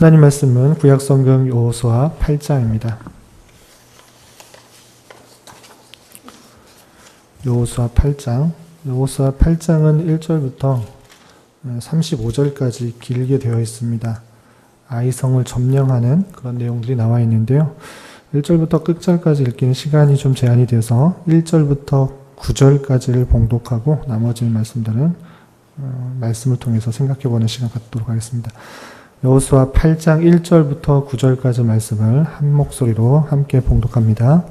하나님 말씀은 구약성경 여호수아 8장입니다. 여호수아 8장. 여호수아 8장은 1절부터 35절까지 길게 되어 있습니다. 아이성을 점령하는 그런 내용들이 나와 있는데요. 1절부터 끝절까지 읽기는 시간이 좀 제한이 돼서 1절부터 9절까지를 봉독하고 나머지 말씀들은 말씀을 통해서 생각해보는 시간 갖도록 하겠습니다. 여호수아 8장 1절부터 9절까지 말씀을 한 목소리로 함께 봉독합니다.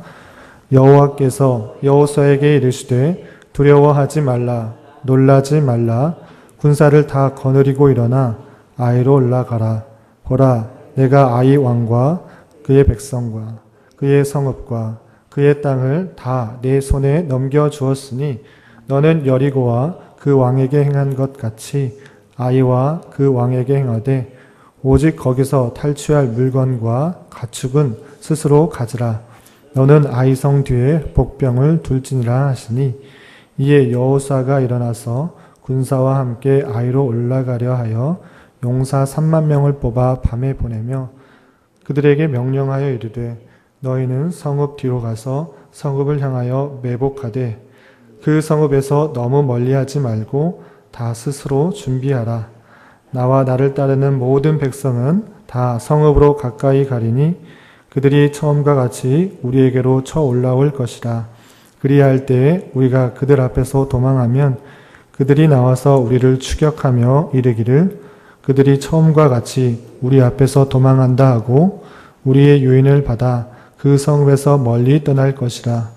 여호와께서 여호수아에게 이르시되 두려워하지 말라, 놀라지 말라. 군사를 다 거느리고 일어나 아이로 올라가라. 보라, 내가 아이 왕과 그의 백성과 그의 성읍과 그의 땅을 다 내 손에 넘겨주었으니 너는 여리고와 그 왕에게 행한 것 같이 아이와 그 왕에게 행하되 오직 거기서 탈취할 물건과 가축은 스스로 가지라. 너는 아이성 뒤에 복병을 둘지니라 하시니 이에 여호수아가 일어나서 군사와 함께 아이로 올라가려 하여 용사 3만 명을 뽑아 밤에 보내며 그들에게 명령하여 이르되 너희는 성읍 뒤로 가서 성읍을 향하여 매복하되 그 성읍에서 너무 멀리하지 말고 다 스스로 준비하라. 나와 나를 따르는 모든 백성은 다 성읍으로 가까이 가리니 그들이 처음과 같이 우리에게로 쳐 올라올 것이라. 그리할 때에 우리가 그들 앞에서 도망하면 그들이 나와서 우리를 추격하며 이르기를 그들이 처음과 같이 우리 앞에서 도망한다 하고 우리의 유인을 받아 그 성읍에서 멀리 떠날 것이라.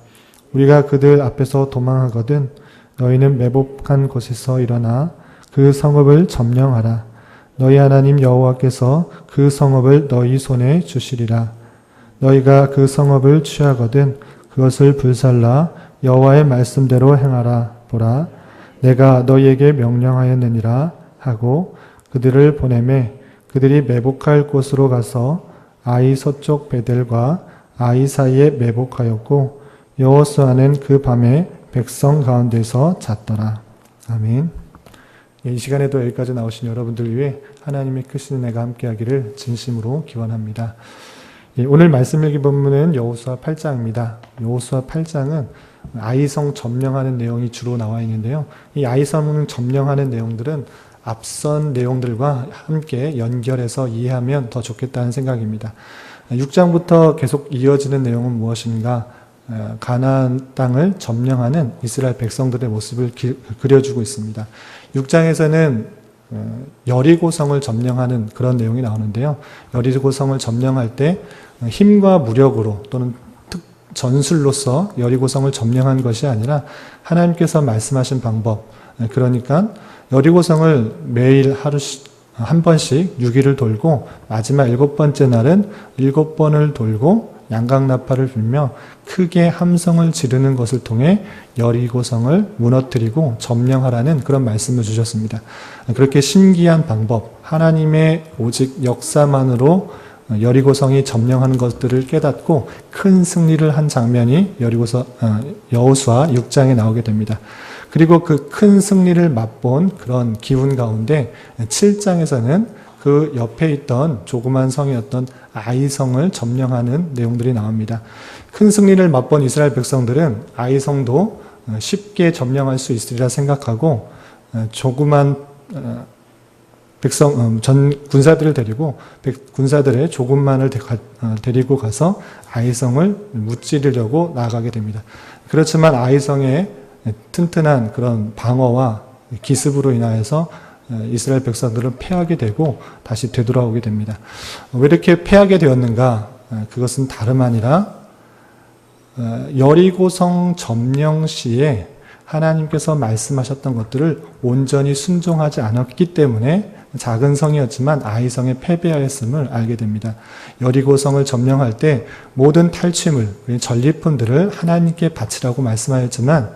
우리가 그들 앞에서 도망하거든 너희는 매복한 곳에서 일어나 그 성읍을 점령하라. 너희 하나님 여호와께서 그 성읍을 너희 손에 주시리라. 너희가 그 성읍을 취하거든 그것을 불살라 여호와의 말씀대로 행하라. 보라, 내가 너희에게 명령하였느니라 하고 그들을 보내매 그들이 매복할 곳으로 가서 아이 서쪽 베델과 아이 사이에 매복하였고 여호수아는 그 밤에 백성 가운데서 잤더라. 아멘. 이 시간에도 여기까지 나오신 여러분들 위해 하나님의 크신 은혜가 함께하기를 진심으로 기원합니다. 오늘 말씀 읽기 본문은 여호수아 8장입니다. 여호수아 8장은 아이성 점령하는 내용이 주로 나와 있는데요. 이 아이성 점령하는 내용들은 앞선 내용들과 함께 연결해서 이해하면 더 좋겠다는 생각입니다. 6장부터 계속 이어지는 내용은 무엇인가? 가나안 땅을 점령하는 이스라엘 백성들의 모습을 그려주고 있습니다. 6장에서는 여리고성을 점령하는 그런 내용이 나오는데요. 여리고성을 점령할 때 힘과 무력으로 또는 전술로서 여리고성을 점령한 것이 아니라 하나님께서 말씀하신 방법, 그러니까 여리고성을 매일 하루 한 번씩 6일을 돌고 마지막 7번째 날은 7번을 돌고 양강나팔을 불며 크게 함성을 지르는 것을 통해 여리고성을 무너뜨리고 점령하라는 그런 말씀을 주셨습니다. 그렇게 신기한 방법, 하나님의 오직 역사만으로 여리고성이 점령하는 것들을 깨닫고 큰 승리를 한 장면이 여호수아 6장에 나오게 됩니다. 그리고 그 큰 승리를 맛본 그런 기운 가운데 7장에서는 그 옆에 있던 조그만 성이었던 아이성을 점령하는 내용들이 나옵니다. 큰 승리를 맛본 이스라엘 백성들은 아이성도 쉽게 점령할 수 있으리라 생각하고 조그만 군사들을 데리고 군사들의 조금만을 데리고 가서 아이성을 무찌르려고 나아가게 됩니다. 그렇지만 아이성의 튼튼한 그런 방어와 기습으로 인하여서 이스라엘 백성들은 패하게 되고 다시 되돌아오게 됩니다. 왜 이렇게 패하게 되었는가? 그것은 다름 아니라 여리고성 점령 시에 하나님께서 말씀하셨던 것들을 온전히 순종하지 않았기 때문에 작은 성이었지만 아이성에 패배하였음을 알게 됩니다. 여리고성을 점령할 때 모든 탈취물, 전리품들을 하나님께 바치라고 말씀하였지만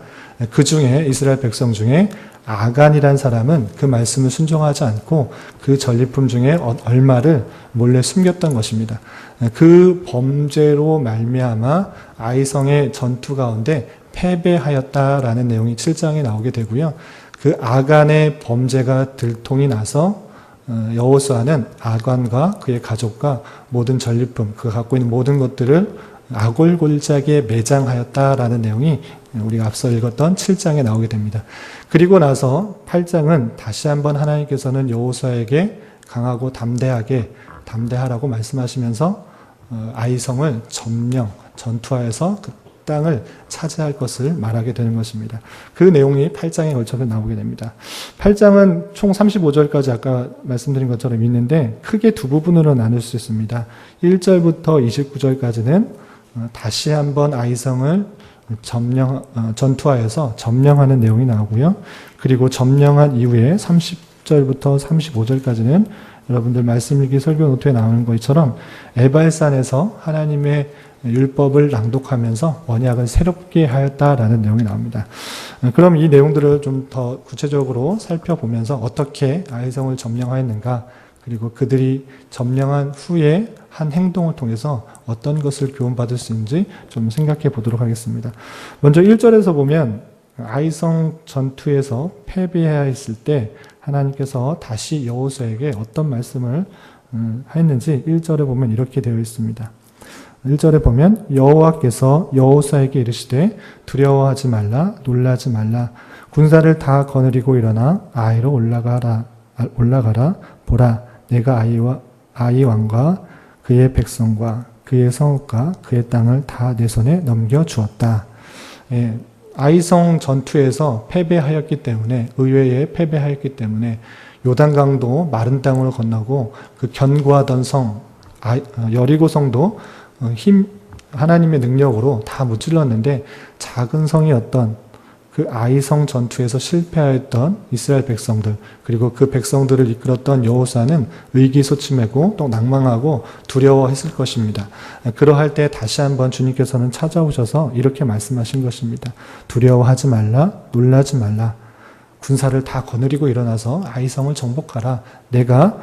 그 중에 이스라엘 백성 중에 아간이란 사람은 그 말씀을 순종하지 않고 그 전리품 중에 얼마를 몰래 숨겼던 것입니다. 그 범죄로 말미암아 아이성의 전투 가운데 패배하였다라는 내용이 7장에 나오게 되고요. 그 아간의 범죄가 들통이 나서 여호수아는 아간과 그의 가족과 모든 전리품, 그가 갖고 있는 모든 것들을 아골골짜기에 매장하였다라는 내용이 우리가 앞서 읽었던 7장에 나오게 됩니다. 그리고 나서 8장은 다시 한번 하나님께서는 여호수아에게 강하고 담대하라고 말씀하시면서 아이성을 점령, 전투하여서 그 땅을 차지할 것을 말하게 되는 것입니다. 그 내용이 8장에 걸쳐서 나오게 됩니다. 8장은 총 35절까지 아까 말씀드린 것처럼 있는데 크게 두 부분으로 나눌 수 있습니다. 1절부터 29절까지는 다시 한번 아이성을 전투하여서 점령하는 내용이 나오고요. 그리고 점령한 이후에 30절부터 35절까지는 여러분들 말씀 읽기 설교 노트에 나오는 것처럼 에발산에서 하나님의 율법을 낭독하면서 언약을 새롭게 하였다라는 내용이 나옵니다. 그럼 이 내용들을 좀 더 구체적으로 살펴보면서 어떻게 아이성을 점령하였는가, 그리고 그들이 점령한 후에 한 행동을 통해서 어떤 것을 교훈받을 수 있는지 좀 생각해 보도록 하겠습니다. 먼저 1절에서 보면 아이성 전투에서 패배하였을 때 하나님께서 다시 여호수아에게 어떤 말씀을 했는지 1절에 보면 이렇게 되어 있습니다. 1절에 보면 여호와께서 여호수아에게 이르시되 두려워하지 말라, 놀라지 말라, 군사를 다 거느리고 일어나 아이로 올라가라. 보라, 내가 아이 왕과 그의 백성과 그의 성읍과 그의 땅을 다 내 손에 넘겨 주었다. 아이성 전투에서 패배하였기 때문에, 의회에 패배하였기 때문에 요단강도 마른 땅으로 건너고 그 견고하던 성 여리고성도 하나님의 능력으로 다 무찔렀는데 작은 성이었던 그 아이성 전투에서 실패하였던 이스라엘 백성들, 그리고 그 백성들을 이끌었던 여호수아는 의기소침하고 또 낭망하고 두려워했을 것입니다. 그러할 때 다시 한번 주님께서는 찾아오셔서 이렇게 말씀하신 것입니다. 두려워하지 말라, 놀라지 말라, 군사를 다 거느리고 일어나서 아이성을 정복하라. 내가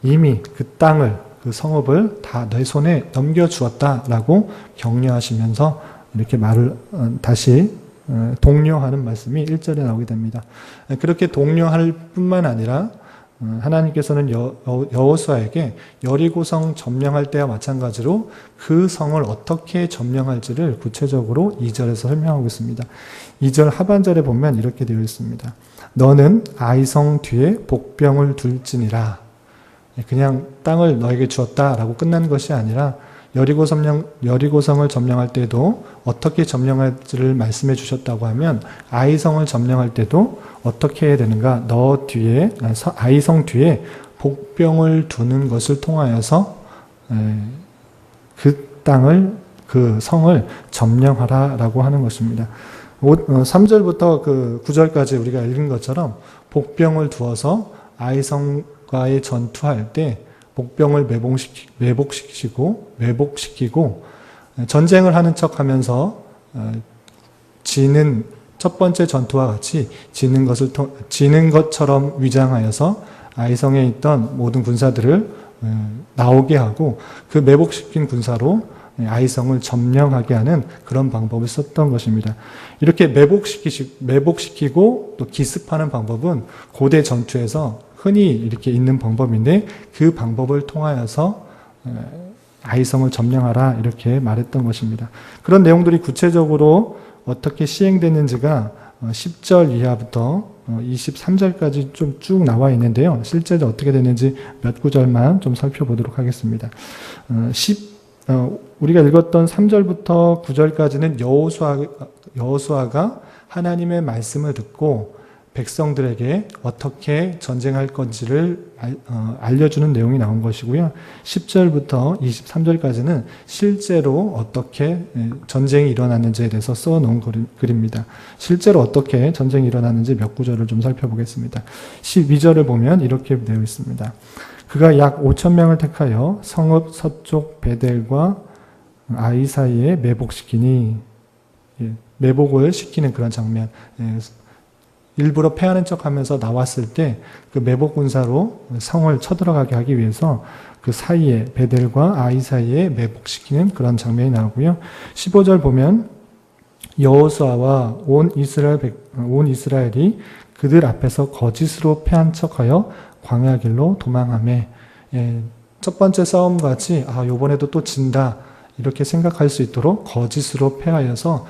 이미 그 땅을, 그 성읍을 다 내 손에 넘겨주었다라고 격려하시면서 이렇게 말을 다시 독려하는 말씀이 1절에 나오게 됩니다. 그렇게 독려할 뿐만 아니라 하나님께서는 여호수아에게 여리고성 점령할 때와 마찬가지로 그 성을 어떻게 점령할지를 구체적으로 2절에서 설명하고 있습니다. 2절 하반절에 보면 이렇게 되어 있습니다. 너는 아이성 뒤에 복병을 둘지니라. 그냥 땅을 너에게 주었다라고 끝난 것이 아니라 여리고성을 점령할 때도 어떻게 점령할지를 말씀해 주셨다고 하면 아이성을 점령할 때도 어떻게 해야 되는가? 아이성 뒤에 복병을 두는 것을 통하여서 그 땅을, 그 성을 점령하라라고 하는 것입니다. 3절부터 그 9절까지 우리가 읽은 것처럼 복병을 두어서 아이성과의 전투할 때 복병을 매복시키고 전쟁을 하는 척하면서 지는 첫 번째 전투와 같이 지는 것처럼 위장하여서 아이성에 있던 모든 군사들을 나오게 하고 그 매복시킨 군사로 아이성을 점령하게 하는 그런 방법을 썼던 것입니다. 이렇게 매복시키고 또 기습하는 방법은 고대 전투에서 흔히 이렇게 있는 방법인데 그 방법을 통하여서 아이성을 점령하라 이렇게 말했던 것입니다. 그런 내용들이 구체적으로 어떻게 시행됐는지가 10절 이하부터 23절까지 좀 쭉 나와 있는데요. 실제로 어떻게 됐는지 몇 구절만 좀 살펴보도록 하겠습니다. 우리가 읽었던 3절부터 9절까지는 여호수아가 하나님의 말씀을 듣고 백성들에게 어떻게 전쟁할 건지를 알려주는 내용이 나온 것이고요. 10절부터 23절까지는 실제로 어떻게 전쟁이 일어났는지에 대해서 써놓은 글입니다. 실제로 어떻게 전쟁이 일어났는지 몇 구절을 좀 살펴보겠습니다. 12절을 보면 이렇게 되어 있습니다. 그가 약 5,000명을 택하여 성읍 서쪽 베델과 아이 사이에 매복시키니, 매복을 시키는 그런 장면. 일부러 패하는 척하면서 나왔을 때 그 매복 군사로 성을 쳐들어가게 하기 위해서 그 사이에, 베델과 아이 사이에 매복시키는 그런 장면이 나오고요. 15절 보면 여호수아와 온 이스라엘이 그들 앞에서 거짓으로 패한 척하여 광야 길로 도망하매. 첫 번째 싸움 같이 요번에도 또 진다 이렇게 생각할 수 있도록 거짓으로 패하여서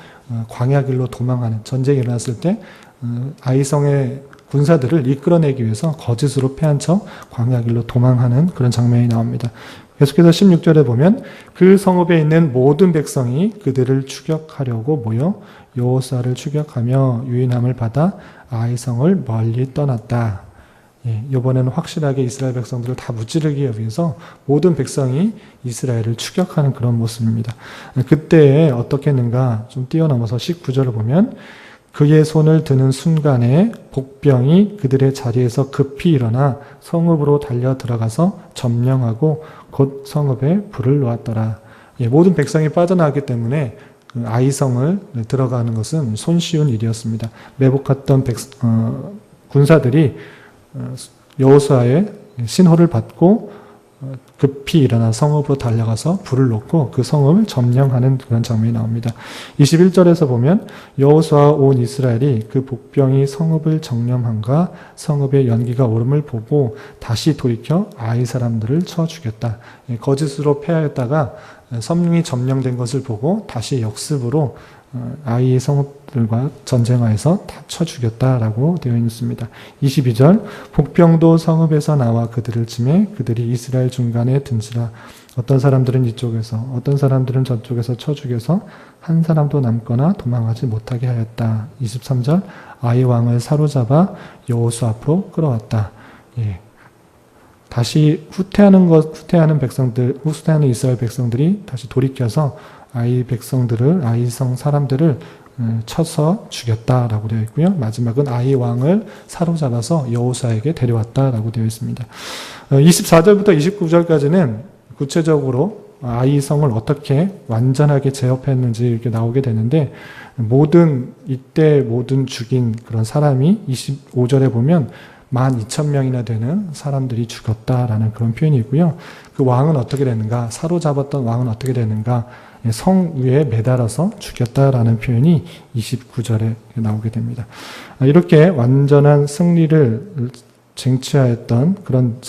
광야 길로 도망하는, 전쟁이 일어났을 때 아이성의 군사들을 이끌어내기 위해서 거짓으로 패한 척 광야 길로 도망하는 그런 장면이 나옵니다. 계속해서 16절에 보면 그 성읍에 있는 모든 백성이 그들을 추격하려고 모여 여호수아를 추격하며 유인함을 받아 아이성을 멀리 떠났다. 이번에는 확실하게 이스라엘 백성들을 다 무찌르기 위해서 모든 백성이 이스라엘을 추격하는 그런 모습입니다. 그때 어떻게 했는가 좀 뛰어넘어서 19절을 보면 그의 손을 드는 순간에 복병이 그들의 자리에서 급히 일어나 성읍으로 달려 들어가서 점령하고 곧 성읍에 불을 놓았더라. 모든 백성이 빠져나왔기 때문에 아이성을 들어가는 것은 손쉬운 일이었습니다. 매복했던 군사들이 여호수아의 신호를 받고 급히 일어나 성읍으로 달려가서 불을 놓고 그 성읍을 점령하는 그런 장면이 나옵니다. 21절에서 보면 여호수아와 온 이스라엘이 그 복병이 성읍을 정념함과 성읍의 연기가 오름을 보고 다시 돌이켜 아이 사람들을 쳐 죽였다. 거짓으로 패하였다가 성이 점령된 것을 보고 다시 역습으로 아이의 성읍들과 전쟁하여서 다 쳐 죽였다라고 되어 있습니다. 22절 복병도 성읍에서 나와 그들을 치매 그들이 이스라엘 중간에 든지라. 어떤 사람들은 이쪽에서 어떤 사람들은 저쪽에서 쳐 죽여서 한 사람도 남거나 도망하지 못하게 하였다. 23절 아이 왕을 사로잡아 여호수아 앞으로 끌어왔다. 다시 후퇴하는 이스라엘 백성들이 다시 돌이켜서 아이성 사람들을 쳐서 죽였다라고 되어 있고요. 마지막은 아이 왕을 사로잡아서 여호수아에게 데려왔다라고 되어 있습니다. 24절부터 29절까지는 구체적으로 아이성을 어떻게 완전하게 제압했는지 이렇게 나오게 되는데, 이때 모든 죽인 그런 사람이 25절에 보면 12,000명이나 되는 사람들이 죽었다라는 그런 표현이 있고요. 그 왕은 어떻게 됐는가? 사로잡았던 왕은 어떻게 됐는가? 성 위에 매달아서 죽였다라는 표현이 29절에 나오게 됩니다. 이렇게 완전한 승리를 쟁취하였던 그런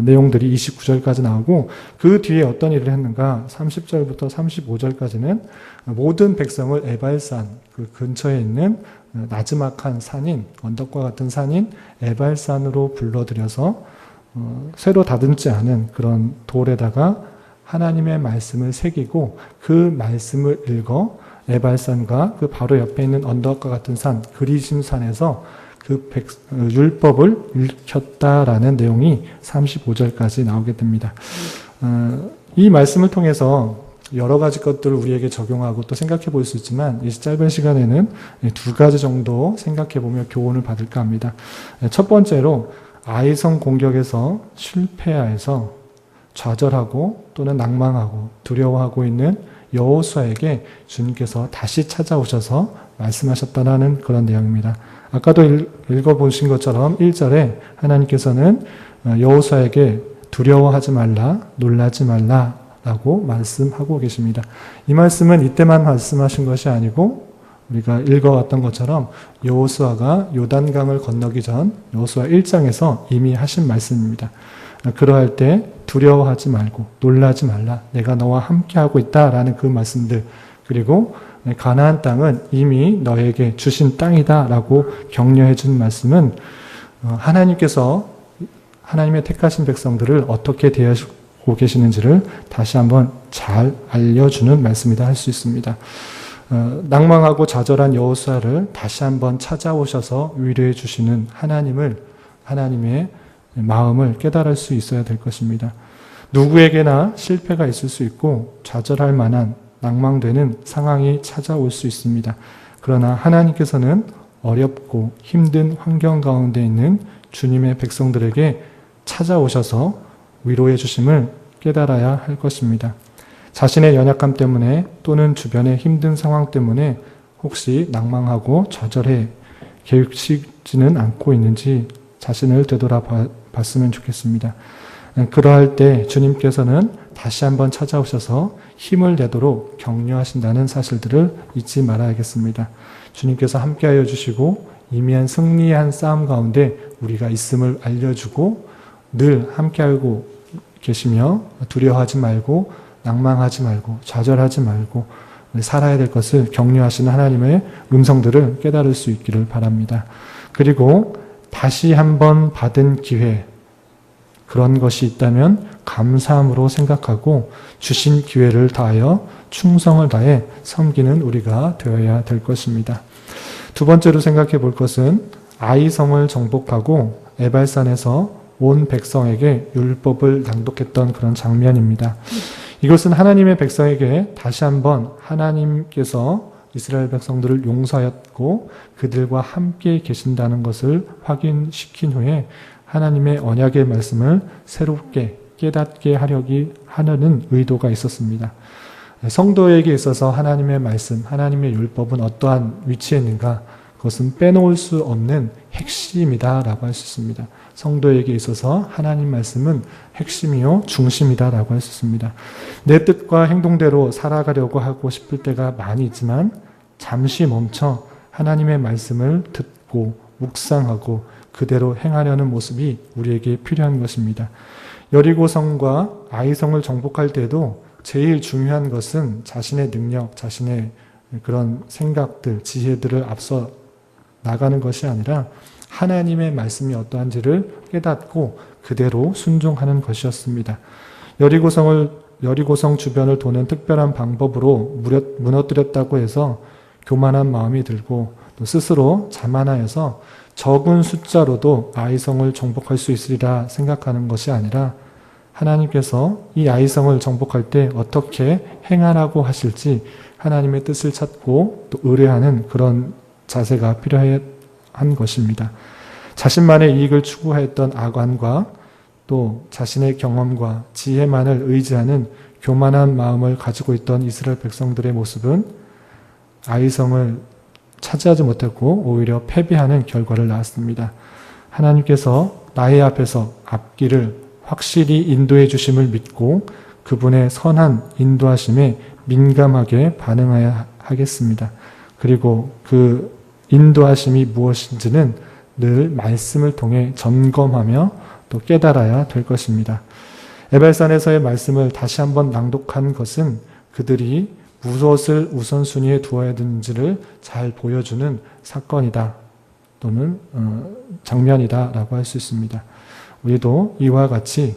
내용들이 29절까지 나오고, 그 뒤에 어떤 일을 했는가? 30절부터 35절까지는 모든 백성을 에발산, 그 근처에 있는 나지막한 산인, 언덕과 같은 산인 에발산으로 불러들여서 새로 다듬지 않은 그런 돌에다가 하나님의 말씀을 새기고 그 말씀을 읽어 에발산과 그 바로 옆에 있는 언덕과 같은 산, 그리심산에서 그 율법을 읽혔다라는 내용이 35절까지 나오게 됩니다. 이 말씀을 통해서 여러 가지 것들을 우리에게 적용하고 또 생각해 볼 수 있지만, 이 짧은 시간에는 두 가지 정도 생각해 보며 교훈을 받을까 합니다. 첫 번째로 아이성 공격에서 실패하여서 좌절하고 또는 낭망하고 두려워하고 있는 여호수아에게 주님께서 다시 찾아오셔서 말씀하셨다는 그런 내용입니다. 아까도 읽어보신 것처럼 1절에 하나님께서는 여호수아에게 두려워하지 말라, 놀라지 말라 라고 말씀하고 계십니다. 이 말씀은 이때만 말씀하신 것이 아니고 우리가 읽어왔던 것처럼 여호수아가 요단강을 건너기 전 여호수아 1장에서 이미 하신 말씀입니다. 그러할 때 두려워하지 말고 놀라지 말라, 내가 너와 함께하고 있다라는 그 말씀들, 그리고 가나안 땅은 이미 너에게 주신 땅이다 라고 격려해 준 말씀은 하나님께서 하나님의 택하신 백성들을 어떻게 대하시고 계시는지를 다시 한번 잘 알려주는 말씀이다 할 수 있습니다. 낭망하고 좌절한 여호수아를 다시 한번 찾아오셔서 위로해 주시는 하나님의 마음을 깨달을 수 있어야 될 것입니다. 누구에게나 실패가 있을 수 있고 좌절할 만한 낭망되는 상황이 찾아올 수 있습니다. 그러나 하나님께서는 어렵고 힘든 환경 가운데 있는 주님의 백성들에게 찾아오셔서 위로해 주심을 깨달아야 할 것입니다. 자신의 연약함 때문에 또는 주변의 힘든 상황 때문에 혹시 낭망하고 좌절해 계획시지는 않고 있는지 자신을 되돌아봤으면 좋겠습니다. 그러할 때 주님께서는 다시 한번 찾아오셔서 힘을 내도록 격려하신다는 사실들을 잊지 말아야겠습니다. 주님께서 함께하여 주시고 이미 승리한 싸움 가운데 우리가 있음을 알려주고 늘 함께하고 계시며 두려워하지 말고 낭망하지 말고 좌절하지 말고 살아야 될 것을 격려하시는 하나님의 음성들을 깨달을 수 있기를 바랍니다. 그리고 다시 한번 받은 기회, 그런 것이 있다면 감사함으로 생각하고 주신 기회를 다하여 충성을 다해 섬기는 우리가 되어야 될 것입니다. 두 번째로 생각해 볼 것은 아이성을 정복하고 에발산에서 온 백성에게 율법을 낭독했던 그런 장면입니다. 이것은 하나님의 백성에게 다시 한번 하나님께서 이스라엘 백성들을 용서하였고 그들과 함께 계신다는 것을 확인시킨 후에 하나님의 언약의 말씀을 새롭게 깨닫게 하려는 의도가 있었습니다. 성도에게 있어서 하나님의 말씀, 하나님의 율법은 어떠한 위치에 있는가? 그것은 빼놓을 수 없는 핵심이다라고 할 수 있습니다. 성도에게 있어서 하나님 말씀은 핵심이요 중심이다라고 할 수 있습니다. 내 뜻과 행동대로 살아가려고 하고 싶을 때가 많이 있지만 잠시 멈춰 하나님의 말씀을 듣고 묵상하고 그대로 행하려는 모습이 우리에게 필요한 것입니다. 여리고성과 아이성을 정복할 때도 제일 중요한 것은 자신의 능력, 자신의 그런 생각들, 지혜들을 앞서 나가는 것이 아니라 하나님의 말씀이 어떠한지를 깨닫고 그대로 순종하는 것이었습니다. 여리고성 주변을 도는 특별한 방법으로 무너뜨렸다고 해서 교만한 마음이 들고 또 스스로 자만하여서 적은 숫자로도 아이성을 정복할 수 있으리라 생각하는 것이 아니라 하나님께서 이 아이성을 정복할 때 어떻게 행하라고 하실지 하나님의 뜻을 찾고 또 의뢰하는 그런 자세가 필요한 것입니다. 자신만의 이익을 추구하였던 악안과 또 자신의 경험과 지혜만을 의지하는 교만한 마음을 가지고 있던 이스라엘 백성들의 모습은 아이성을 차지하지 못했고 오히려 패배하는 결과를 낳았습니다. 하나님께서 나의 앞에서 앞길을 확실히 인도해 주심을 믿고 그분의 선한 인도하심에 민감하게 반응해야 하겠습니다. 그리고 그 인도하심이 무엇인지는 늘 말씀을 통해 점검하며 또 깨달아야 될 것입니다. 에발산에서의 말씀을 다시 한번 낭독한 것은 그들이 무엇을 우선순위에 두어야 되는지를 잘 보여주는 사건이다 또는 장면이다 라고 할 수 있습니다. 우리도 이와 같이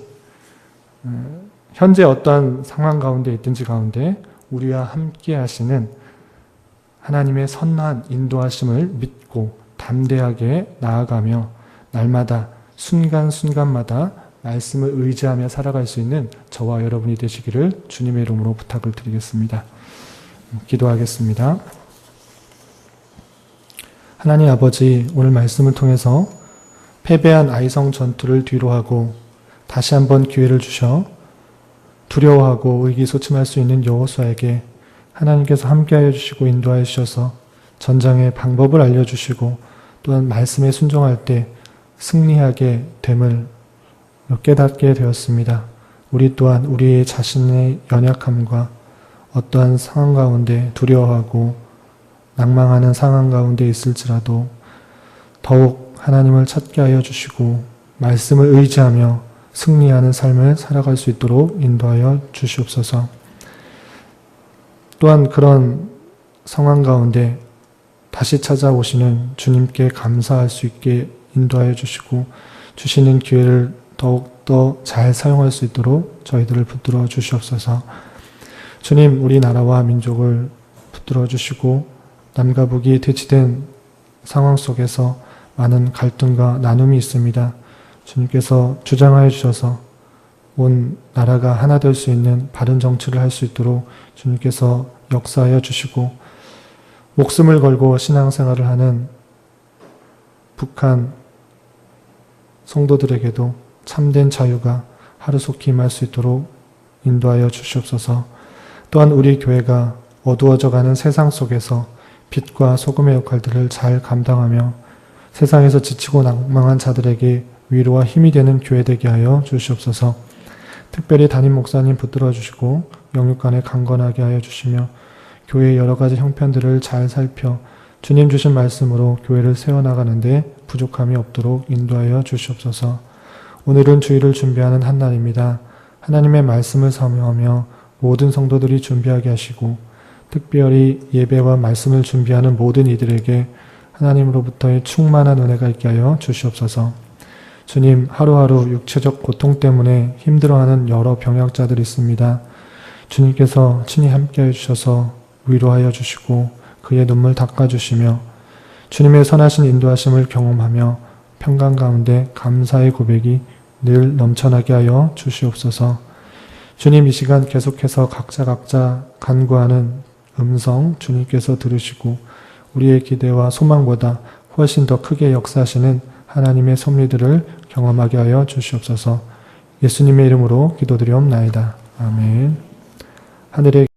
현재 어떠한 상황 가운데 있든지 가운데 우리와 함께 하시는 하나님의 선한 인도하심을 믿고 담대하게 나아가며 날마다 순간순간마다 말씀을 의지하며 살아갈 수 있는 저와 여러분이 되시기를 주님의 이름으로 부탁을 드리겠습니다. 기도하겠습니다. 하나님 아버지, 오늘 말씀을 통해서 패배한 아이성 전투를 뒤로하고 다시 한번 기회를 주셔 두려워하고 의기소침할 수 있는 여호수아에게 하나님께서 함께하여 주시고 인도하여 주셔서 전장의 방법을 알려주시고 또한 말씀에 순종할 때 승리하게 됨을 깨닫게 되었습니다. 우리 또한 우리의 자신의 연약함과 어떠한 상황 가운데 두려워하고 낭망하는 상황 가운데 있을지라도 더욱 하나님을 찾게 하여 주시고 말씀을 의지하며 승리하는 삶을 살아갈 수 있도록 인도하여 주시옵소서. 또한 그런 상황 가운데 다시 찾아오시는 주님께 감사할 수 있게 인도하여 주시고 주시는 기회를 더욱더 잘 사용할 수 있도록 저희들을 붙들어 주시옵소서. 주님, 우리나라와 민족을 붙들어 주시고 남과 북이 대치된 상황 속에서 많은 갈등과 나눔이 있습니다. 주님께서 주장하여 주셔서 온 나라가 하나 될 수 있는 바른 정치를 할 수 있도록 주님께서 역사하여 주시고 목숨을 걸고 신앙생활을 하는 북한 성도들에게도 참된 자유가 하루속히 임할 수 있도록 인도하여 주시옵소서. 또한 우리 교회가 어두워져가는 세상 속에서 빛과 소금의 역할들을 잘 감당하며 세상에서 지치고 낭망한 자들에게 위로와 힘이 되는 교회 되게 하여 주시옵소서. 특별히 담임 목사님 붙들어 주시고 영육간에 강건하게 하여 주시며 교회의 여러 가지 형편들을 잘 살펴 주님 주신 말씀으로 교회를 세워나가는데 부족함이 없도록 인도하여 주시옵소서. 오늘은 주일을 준비하는 한 날입니다. 하나님의 말씀을 사모하며 모든 성도들이 준비하게 하시고 특별히 예배와 말씀을 준비하는 모든 이들에게 하나님으로부터의 충만한 은혜가 있게 하여 주시옵소서. 주님, 하루하루 육체적 고통 때문에 힘들어하는 여러 병약자들이 있습니다. 주님께서 친히 함께해 주셔서 위로하여 주시고 그의 눈물 닦아주시며 주님의 선하신 인도하심을 경험하며 평강 가운데 감사의 고백이 늘 넘쳐나게 하여 주시옵소서. 주님, 이 시간 계속해서 각자 간구하는 음성 주님께서 들으시고 우리의 기대와 소망보다 훨씬 더 크게 역사하시는 하나님의 섭리들을 경험하게 하여 주시옵소서. 예수님의 이름으로 기도드리옵나이다. 아멘. 하늘의